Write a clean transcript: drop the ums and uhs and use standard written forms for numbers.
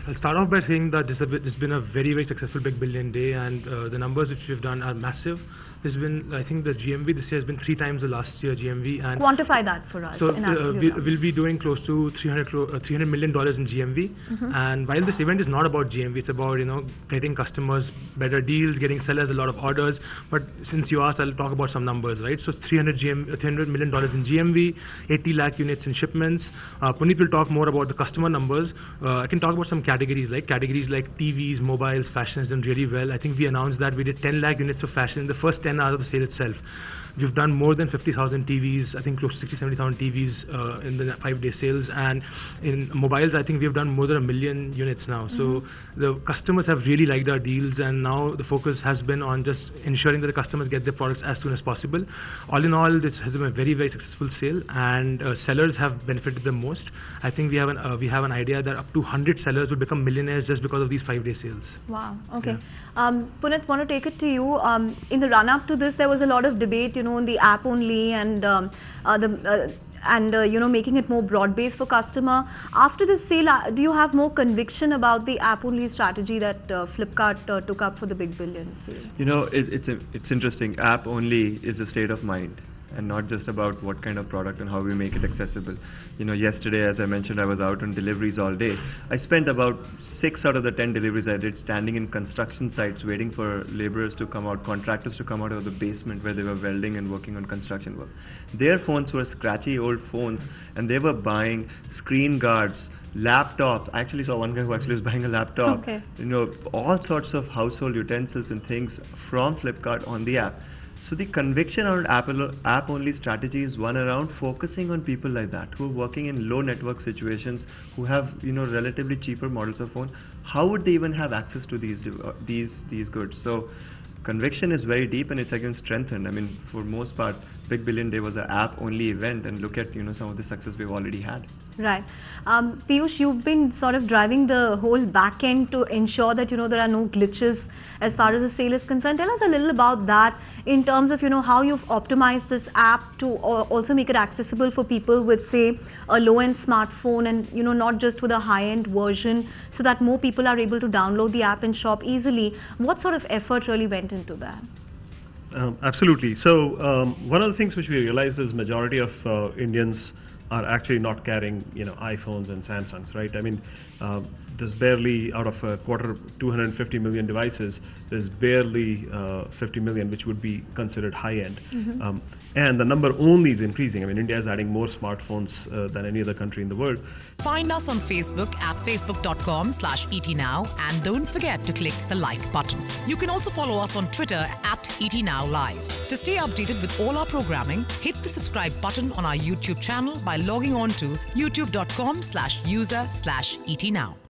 I'll start off by saying that this has been a very, very successful Big Billion Day, and the numbers which we've done are massive. There's been, I think the GMV this year has been 3 times the last year GMV. And quantify that for us. So we'll be doing close to $300 million in GMV. And while this event is not about GMV, it's about getting customers better deals, getting sellers a lot of orders. But since you asked, I'll talk about some numbers, right? So $300 million in GMV, 80 lakh units in shipments. Puneet will talk more about the customer numbers. I can talk about some categories like TVs, mobiles, fashion has done really well. I think we announced that we did 10 lakh units of fashion in the first 10 hours of the sale itself. We've done more than 50,000 TVs, I think close to 60,000-70,000 TVs in the 5-day sales. And in mobiles, I think we've done more than 1 million units now. So the customers have really liked our deals, and now the focus has been on just ensuring that the customers get their products as soon as possible. All in all, this has been a very, very successful sale, and sellers have benefited the most. I think we have an idea that up to 100 sellers will become millionaires just because of these 5-day sales. Wow. Okay. Yeah. Puneet, want to take it to you. In the run-up to this, there was a lot of debate, on the app only and making it more broad-based for customer. After this sale, do you have more conviction about the app-only strategy that Flipkart took up for the Big Billion sale? It's interesting. App-only is a state of mind, and not just about what kind of product and how we make it accessible. Yesterday, as I mentioned, I was out on deliveries all day. I spent about 6 out of the 10 deliveries I did standing in construction sites waiting for laborers to come out, contractors to come out of the basement where they were welding and working on construction work. Their phones were scratchy old phones, and they were buying screen guards, laptops. I actually saw one guy who actually was buying a laptop. Okay. All sorts of household utensils and things from Flipkart on the app. So the conviction around app-only strategy is one around focusing on people like that who are working in low network situations, who have relatively cheaper models of phone. How would they even have access to these goods? So conviction is very deep, and it's again strengthened. I mean, for most part, Big Billion Day was an app-only event, and look at some of the success we've already had. Right. Piyush, you've been sort of driving the whole back end to ensure that there are no glitches as far as the sale is concerned. Tell us a little about that in terms of how you've optimized this app to also make it accessible for people with, say, a low-end smartphone, and not just with a high-end version, so that more people are able to download the app and shop easily. What sort of effort really went into that? Absolutely. So one of the things which we realized is majority of Indians are actually not carrying iPhones and Samsungs, right? I mean, there's barely, out of a quarter, 250 million devices, there's barely 50 million which would be considered high-end. And the number only is increasing. I mean, India is adding more smartphones than any other country in the world. Find us on Facebook at facebook.com/ETNow, and don't forget to click the like button. You can also follow us on Twitter at ETNowLive. To stay updated with all our programming, hit the subscribe button on our YouTube channel by logging on to youtube.com/user/ETNow.